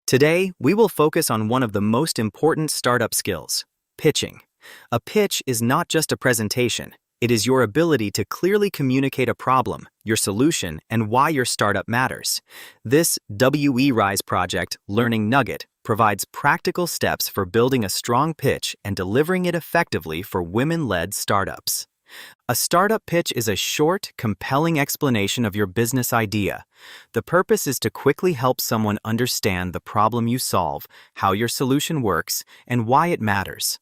Today, we will focus on one of the most important startup skills, pitching. A pitch is not just a presentation. It is your ability to clearly communicate a problem, your solution, and why your startup matters. This WE-Rise project, Learning Nugget, provides practical steps for building a strong pitch and delivering it effectively for women-led startups. A startup pitch is a short, compelling explanation of your business idea. The purpose is to quickly help someone understand the problem you solve, how your solution works, and why it matters.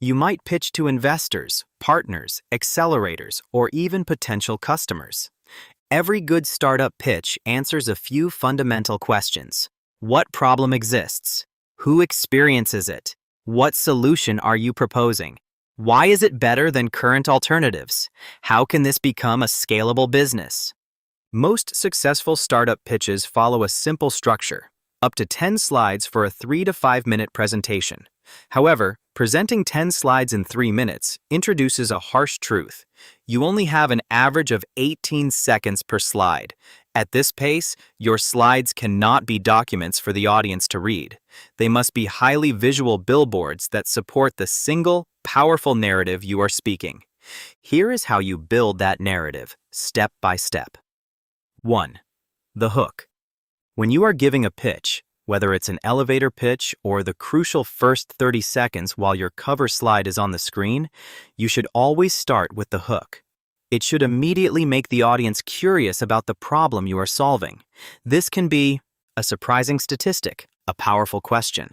You might pitch to investors, partners, accelerators, or even potential customers. Every good startup pitch answers a few fundamental questions. What problem exists? Who experiences it? What solution are you proposing? Why is it better than current alternatives? How can this become a scalable business? Most successful startup pitches follow a simple structure, up to 10 slides for a 3 to 5 minute presentation. However, presenting 10 slides in 3 minutes introduces a harsh truth. You only have an average of 18 seconds per slide. At this pace, your slides cannot be documents for the audience to read. They must be highly visual billboards that support the single, powerful narrative you are speaking. Here is how you build that narrative, step by step. 1. The hook. When you are giving a pitch, whether it's an elevator pitch or the crucial first 30 seconds while your cover slide is on the screen, you should always start with the hook. It should immediately make the audience curious about the problem you are solving. This can be a surprising statistic, a powerful question,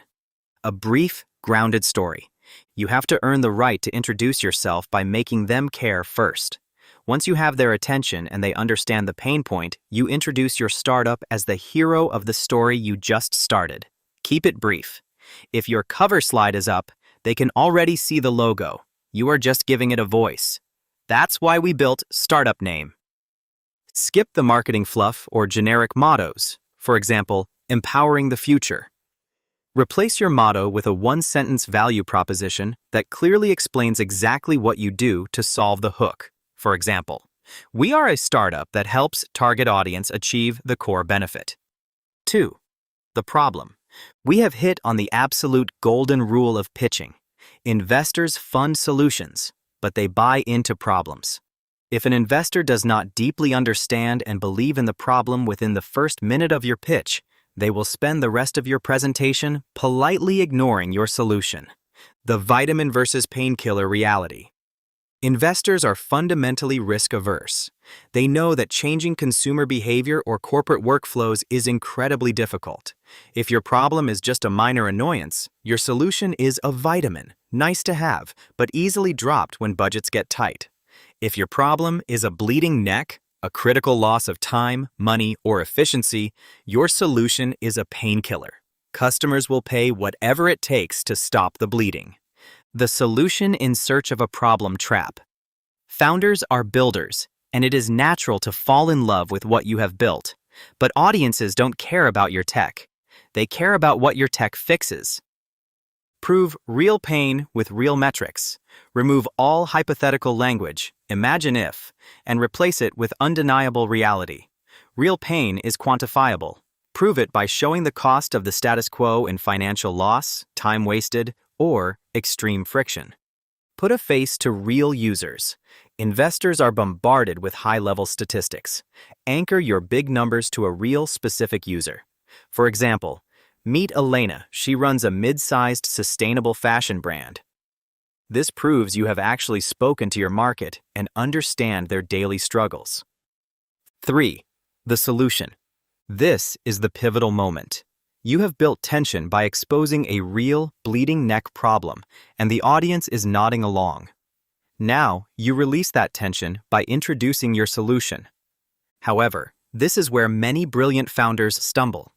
a brief, grounded story. You have to earn the right to introduce yourself by making them care first. Once you have their attention and they understand the pain point, you introduce your startup as the hero of the story you just started. Keep it brief. If your cover slide is up, they can already see the logo. You are just giving it a voice. That's why we built Startup Name. Skip the marketing fluff or generic mottos. For example, empowering the future. Replace your motto with a one-sentence value proposition that clearly explains exactly what you do to solve the hook. For example, we are a startup that helps target audience achieve the core benefit. 2. The problem. We have hit on the absolute golden rule of pitching. Investors fund solutions, but they buy into problems. If an investor does not deeply understand and believe in the problem within the first minute of your pitch, they will spend the rest of your presentation politely ignoring your solution. The vitamin versus painkiller reality. Investors are fundamentally risk-averse. They know that changing consumer behavior or corporate workflows is incredibly difficult. If your problem is just a minor annoyance, your solution is a vitamin, nice to have, but easily dropped when budgets get tight. If your problem is a bleeding neck, a critical loss of time, money, or efficiency, your solution is a painkiller. Customers will pay whatever it takes to stop the bleeding. The solution in search of a problem trap. Founders are builders, and it is natural to fall in love with what you have built. But audiences don't care about your tech. They care about what your tech fixes. Prove real pain with real metrics. Remove all hypothetical language, imagine if, and replace it with undeniable reality. Real pain is quantifiable. Prove it by showing the cost of the status quo in financial loss, time wasted, or extreme friction. Put a face to real users. Investors are bombarded with high-level statistics. Anchor your big numbers to a real specific user. For example, meet Elena. She runs a mid-sized sustainable fashion brand. This proves you have actually spoken to your market and understand their daily struggles. 3. The solution. This is the pivotal moment. You have built tension by exposing a real, bleeding neck problem, and the audience is nodding along. Now, you release that tension by introducing your solution. However, this is where many brilliant founders stumble.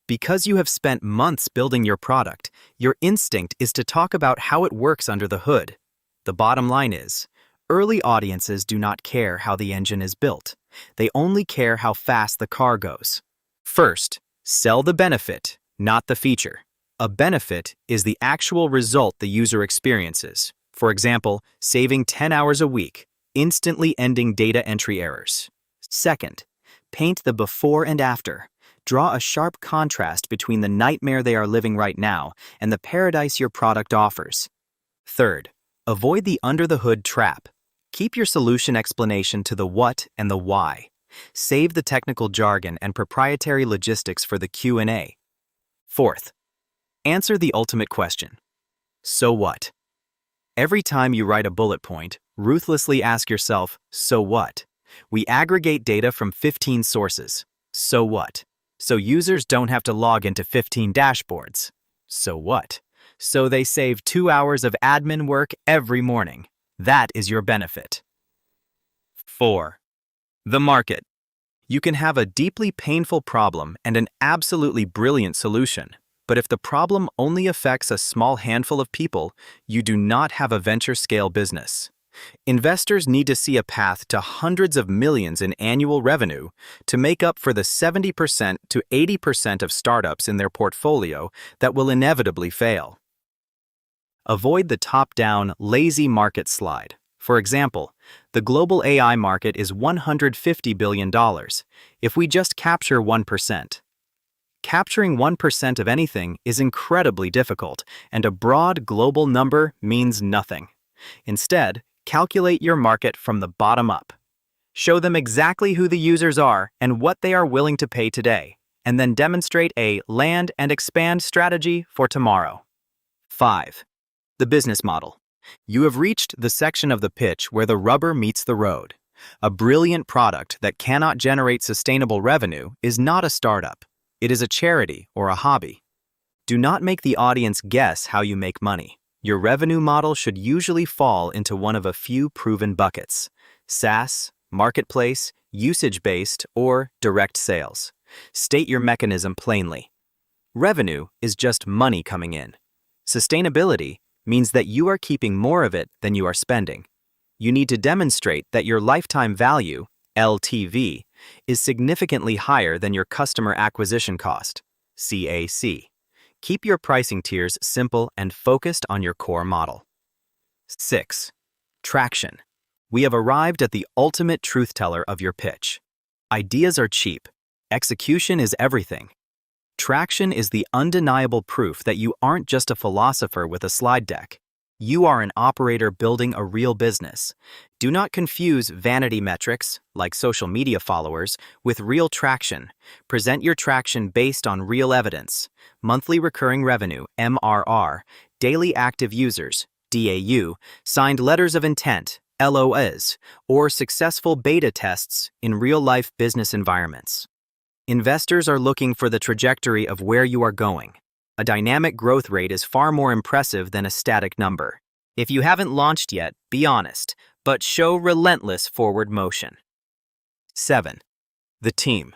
Because you have spent months building your product, your instinct is to talk about how it works under the hood. The bottom line is, early audiences do not care how the engine is built. They only care how fast the car goes. First, sell the benefit, not the feature. A benefit is the actual result the user experiences. For example, saving 10 hours a week, instantly ending data entry errors. Second, paint the before and after. Draw a sharp contrast between the nightmare they are living right now and the paradise your product offers. Third, avoid the under-the-hood trap. Keep your solution explanation to the what and the why. Save the technical jargon and proprietary logistics for the Q&A. Fourth, answer the ultimate question. So what? Every time you write a bullet point, ruthlessly ask yourself, so what? We aggregate data from 15 sources. So what? So users don't have to log into 15 dashboards. So what? So they save 2 hours of admin work every morning. That is your benefit. 4. The market. You can have a deeply painful problem and an absolutely brilliant solution. But if the problem only affects a small handful of people, you do not have a venture-scale business. Investors need to see a path to hundreds of millions in annual revenue to make up for the 70% to 80% of startups in their portfolio that will inevitably fail. Avoid the top-down, lazy market slide. For example, the global AI market is $150 billion. If we just capture 1%. Capturing 1% of anything is incredibly difficult, and a broad global number means nothing. Instead, calculate your market from the bottom up. Show them exactly who the users are and what they are willing to pay today, and then demonstrate a land and expand strategy for tomorrow. 5. The business model. You have reached the section of the pitch where the rubber meets the road. A brilliant product that cannot generate sustainable revenue is not a startup. It is a charity or a hobby. Do not make the audience guess how you make money. Your revenue model should usually fall into one of a few proven buckets: SaaS, marketplace, usage-based, or direct sales. State your mechanism plainly. Revenue is just money coming in. Sustainability means that you are keeping more of it than you are spending. You need to demonstrate that your lifetime value, LTV, is significantly higher than your customer acquisition cost, CAC. Keep your pricing tiers simple and focused on your core model. 6. Traction. We have arrived at the ultimate truth teller of your pitch. Ideas are cheap. Execution is everything. Traction is the undeniable proof that you aren't just a philosopher with a slide deck. You are an operator building a real business. Do not confuse vanity metrics, like social media followers, with real traction. Present your traction based on real evidence: monthly recurring revenue, MRR, daily active users, DAU, signed letters of intent, LOIs, or successful beta tests in real-life business environments. Investors are looking for the trajectory of where you are going. A dynamic growth rate is far more impressive than a static number. If you haven't launched yet, be honest, but show relentless forward motion. 7. The team.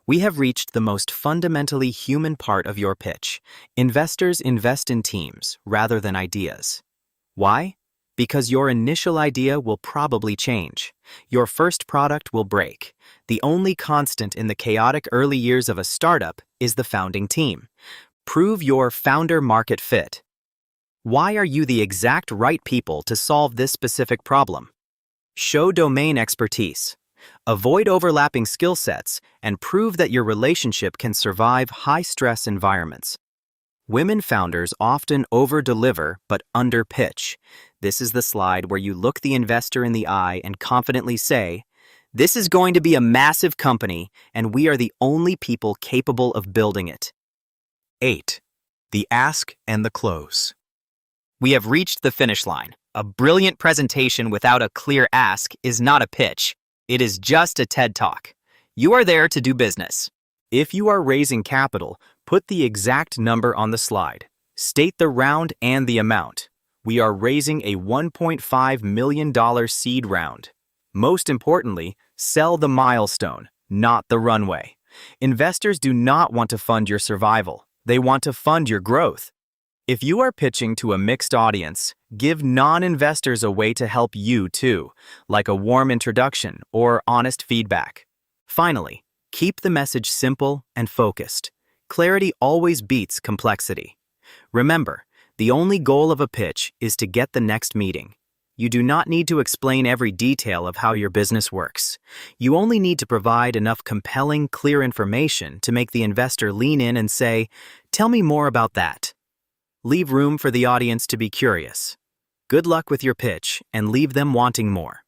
We have reached the most fundamentally human part of your pitch. Investors invest in teams rather than ideas. Why? Because your initial idea will probably change. Your first product will break. The only constant in the chaotic early years of a startup is the founding team. Prove your founder market fit. Why are you the exact right people to solve this specific problem? Show domain expertise. Avoid overlapping skill sets and prove that your relationship can survive high-stress environments. Women founders often over-deliver but under-pitch. This is the slide where you look the investor in the eye and confidently say, "This is going to be a massive company, and we are the only people capable of building it." 8. The ask and the close. We have reached the finish line. A brilliant presentation without a clear ask is not a pitch. It is just a TED Talk. You are there to do business. If you are raising capital, put the exact number on the slide. State the round and the amount. We are raising a $1.5 million seed round. Most importantly, sell the milestone, not the runway. Investors do not want to fund your survival. They want to fund your growth. If you are pitching to a mixed audience, give non-investors a way to help you too, like a warm introduction or honest feedback. Finally, keep the message simple and focused. Clarity always beats complexity. Remember, the only goal of a pitch is to get the next meeting. You do not need to explain every detail of how your business works. You only need to provide enough compelling, clear information to make the investor lean in and say, "Tell me more about that." Leave room for the audience to be curious. Good luck with your pitch and leave them wanting more.